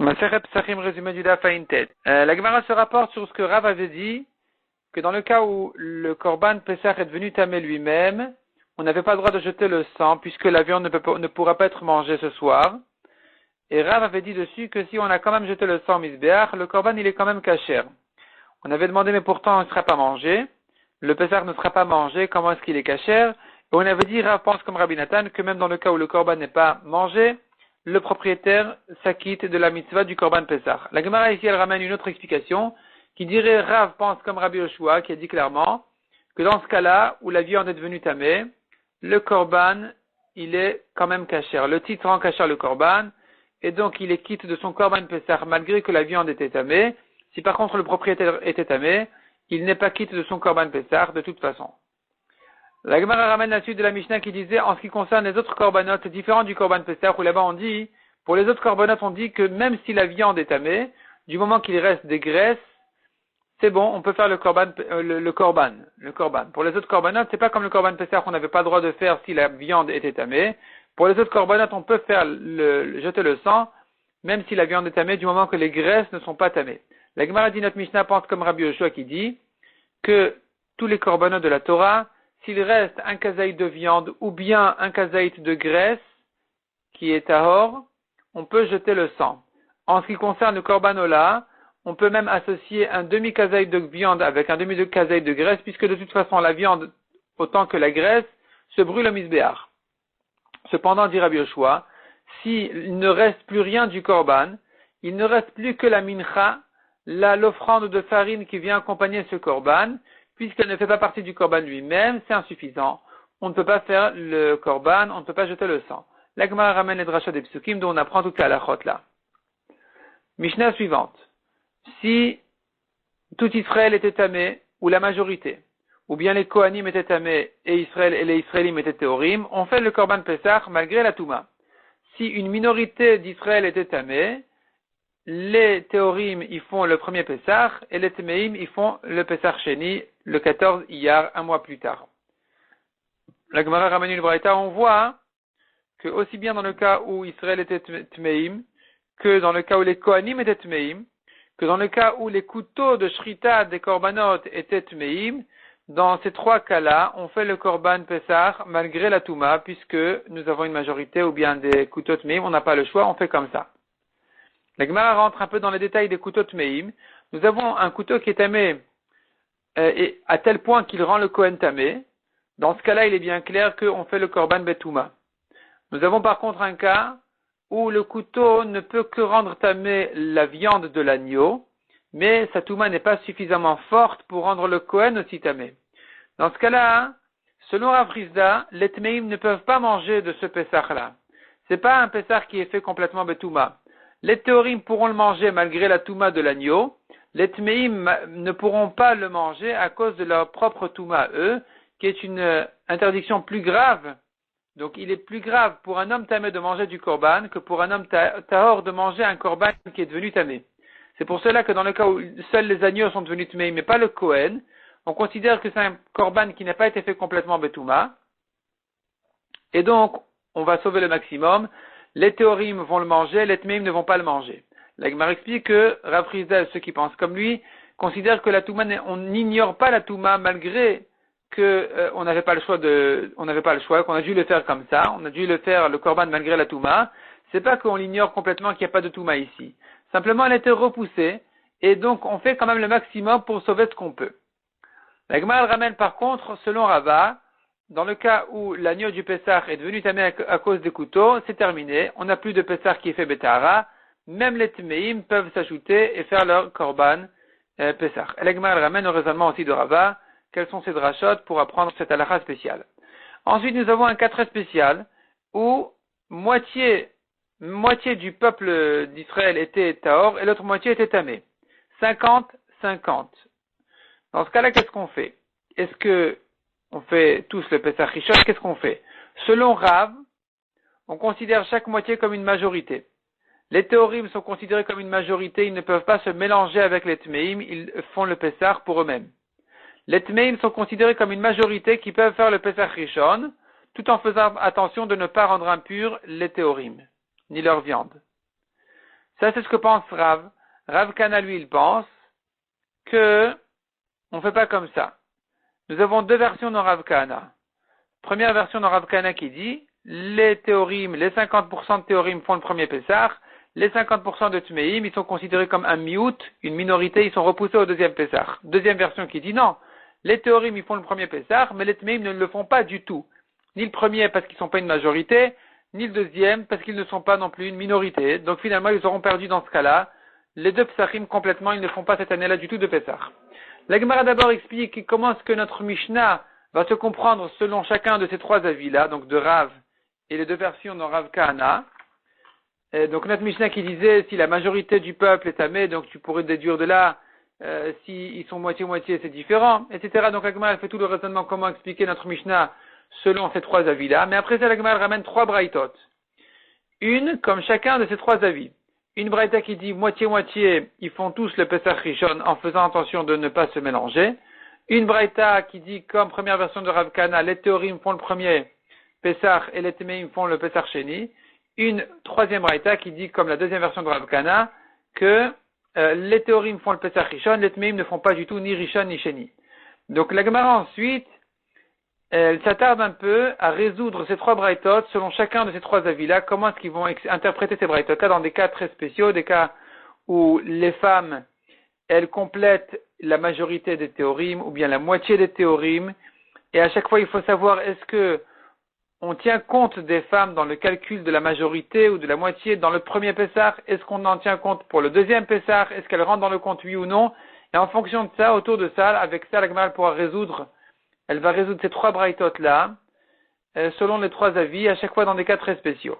Maseret Psachim, résumé du Daf Ayin Tet. La Gemara se rapporte sur ce que Rav avait dit, que dans le cas où le Korban Pesach est devenu tamé lui-même, on n'avait pas le droit de jeter le sang, puisque la viande ne pourra pas être mangée ce soir. Et Rav avait dit dessus que si on a quand même jeté le sang au Misbéach, le Korban il est quand même kasher. On avait demandé, mais pourtant il ne sera pas mangé. Le Pesach ne sera pas mangé, comment est-ce qu'il est kasher? Et on avait dit, Rav pense comme Rabbi Nathan, que même dans le cas où le Korban n'est pas mangé, le propriétaire s'acquitte de la mitzvah du Korban Pesach. La Gemara ici, elle ramène une autre explication, qui dirait, Rav pense comme Rabbi Yoshua, qui a dit clairement, que dans ce cas-là, où la viande est devenue tamée, le Korban, il est quand même kasher. Le titre rend kasher le Korban, et donc il est quitte de son Korban Pesach, malgré que la viande était tamée. Si par contre le propriétaire était tamé, il n'est pas quitte de son Korban Pesach, de toute façon. La Gemara ramène la suite de la Mishnah qui disait, en ce qui concerne les autres korbanot, c'est différent du Korban Pesach, où là-bas on dit, pour les autres korbanot, on dit que même si la viande est tamée, du moment qu'il reste des graisses, c'est bon, on peut faire le korban. Pour les autres korbanot, c'est pas comme le Korban Pesach, on n'avait pas le droit de faire si la viande était tamée. Pour les autres korbanot, on peut faire jeter le sang, même si la viande est tamée, du moment que les graisses ne sont pas tamées. La Gemara dit, notre Mishnah pense comme Rabbi Yoshua qui dit que tous les korbanot de la Torah, s'il reste un kazaït de viande ou bien un kazaït de graisse qui est tahor, on peut jeter le sang. En ce qui concerne le korbanola, on peut même associer un demi-kazaït de viande avec un demi-kazaït de graisse, puisque de toute façon la viande, autant que la graisse, se brûle au misbéach. Cependant, dit Rabbi Yoshua, s'il ne reste plus rien du korban, il ne reste plus que la mincha, l'offrande de farine qui vient accompagner ce korban, puisqu'elle ne fait pas partie du korban lui-même, c'est insuffisant. On ne peut pas faire le korban, on ne peut pas jeter le sang. La Gemara ramène les drachas des psukim dont on apprend toute la halachot là. Mishnah suivante. Si tout Israël était tamé, ou la majorité, ou bien les Kohanim étaient tamés et les Israélim étaient théorim, on fait le korban Pesach malgré la Touma. Si une minorité d'Israël était tamée, les théorim ils font le premier Pesach et les Téméim ils font le Pesach Sheni, le 14 Iyar, un mois plus tard. La Gemara ramène une braïta, on voit que aussi bien dans le cas où Israël était Tmeim, que dans le cas où les Kohanim étaient Tmeim, que dans le cas où les couteaux de Shrita des Korbanot étaient Tmeim, dans ces trois cas-là, on fait le Korban Pesach malgré la Touma, puisque nous avons une majorité ou bien des couteaux Tmeim, on n'a pas le choix, on fait comme ça. La Gemara rentre un peu dans les détails des couteaux Tmeim. Nous avons un couteau qui est tamé et à tel point qu'il rend le Kohen tamé. Dans ce cas-là, il est bien clair qu'on fait le Korban Betouma. Nous avons par contre un cas où le couteau ne peut que rendre tamé la viande de l'agneau, mais sa Touma n'est pas suffisamment forte pour rendre le Kohen aussi tamé. Dans ce cas-là, selon Rav Rizda, les Tmeim ne peuvent pas manger de ce Pesach-là. C'est pas un Pesach qui est fait complètement Betouma. Les théorim pourront le manger malgré la Touma de l'agneau. Les Tmeim ne pourront pas le manger à cause de leur propre Touma, eux, qui est une interdiction plus grave. Donc il est plus grave pour un homme tamé de manger du korban que pour un homme tahor de manger un korban qui est devenu tamé. C'est pour cela que dans le cas où seuls les agneaux sont devenus tamés, mais pas le Kohen, on considère que c'est un korban qui n'a pas été fait complètement betouma. Et donc, on va sauver le maximum. Les théorim vont le manger, les tmeim ne vont pas le manger. La Gemara explique que Rav Rizda, ceux qui pensent comme lui, considèrent que la Touma, on n'ignore pas la Touma malgré que on n'avait pas le choix, qu'on a dû le faire comme ça, on a dû le faire le korban malgré la Touma. C'est pas qu'on l'ignore complètement qu'il n'y a pas de Touma ici. Simplement, elle a été repoussée, et donc on fait quand même le maximum pour sauver ce qu'on peut. La Gemara ramène par contre, selon Rava, dans le cas où l'agneau du Pessah est devenu tamé à cause des couteaux, c'est terminé. On n'a plus de Pessah qui est fait Betahara. Même les Tmeim peuvent s'ajouter et faire leur Korban Pessah. Et la Gemara ramène au raisonnement aussi de Rava. Quels sont ces drachot pour apprendre cette halakha spéciale. Ensuite, nous avons un cas très spécial où moitié du peuple d'Israël était tahor et l'autre moitié était tamé. 50-50. Dans ce cas-là, qu'est-ce qu'on fait? Est-ce que on fait tous le Pesach Rishon? Qu'est-ce qu'on fait? Selon Rav, on considère chaque moitié comme une majorité. Les théorim sont considérés comme une majorité, ils ne peuvent pas se mélanger avec les Tmeim, ils font le Pesach pour eux-mêmes. Les Tmeim sont considérés comme une majorité qui peuvent faire le Pesach Rishon, tout en faisant attention de ne pas rendre impurs les théorim, ni leur viande. Ça, c'est ce que pense Rav. Rav Kana, lui, il pense que on fait pas comme ça. Nous avons deux versions dans Rav Kana. Première version dans Rav Kana qui dit, les théorim, les 50% de théorim font le premier Pessah, les 50% de Tmeim, ils sont considérés comme un miout, une minorité, ils sont repoussés au deuxième Pessah. Deuxième version qui dit non, les théorim, ils font le premier Pessah, mais les Tmeim ne le font pas du tout. Ni le premier parce qu'ils ne sont pas une majorité, ni le deuxième parce qu'ils ne sont pas non plus une minorité. Donc finalement, ils auront perdu dans ce cas-là. Les deux Pessahim complètement, ils ne font pas cette année-là du tout de Pessah. La Gemara d'abord explique comment est-ce que notre Mishnah va se comprendre selon chacun de ces trois avis-là, donc de Rav et les deux versions de Rav Kahana. Et donc notre Mishnah qui disait si la majorité du peuple est tamé, donc tu pourrais déduire de là si ils sont moitié-moitié, c'est différent, etc. Donc la Gemara elle fait tout le raisonnement comment expliquer notre Mishnah selon ces trois avis-là. Mais après ça, la Gemara ramène trois braïtot. Une comme chacun de ces trois avis. Une braïta qui dit moitié-moitié, ils font tous le Pesach Rishon en faisant attention de ne pas se mélanger. Une braïta qui dit comme première version de Rav Kana, les théorim font le premier Pesach et les Tmeim font le Pesach Sheni. Une troisième braïta qui dit comme la deuxième version de Rav Kana que les théorim font le Pesach Rishon, les Tmeim ne font pas du tout ni Rishon ni Sheni. Donc la Gemara ensuite, elle s'attarde un peu à résoudre ces trois braïtot selon chacun de ces trois avis-là. Comment est-ce qu'ils vont interpréter ces braïtot-là dans des cas très spéciaux, des cas où les femmes, elles complètent la majorité des théorim ou bien la moitié des théorim. Et à chaque fois, il faut savoir est-ce que on tient compte des femmes dans le calcul de la majorité ou de la moitié dans le premier Pessah. Est-ce qu'on en tient compte pour le deuxième Pessah? Est-ce qu'elles rentrent dans le compte oui ou non? Et en fonction de ça, autour de ça, avec ça, la Gemara pourra résoudre. Elle va résoudre ces trois braïtot là, selon les trois avis, à chaque fois dans des cas très spéciaux.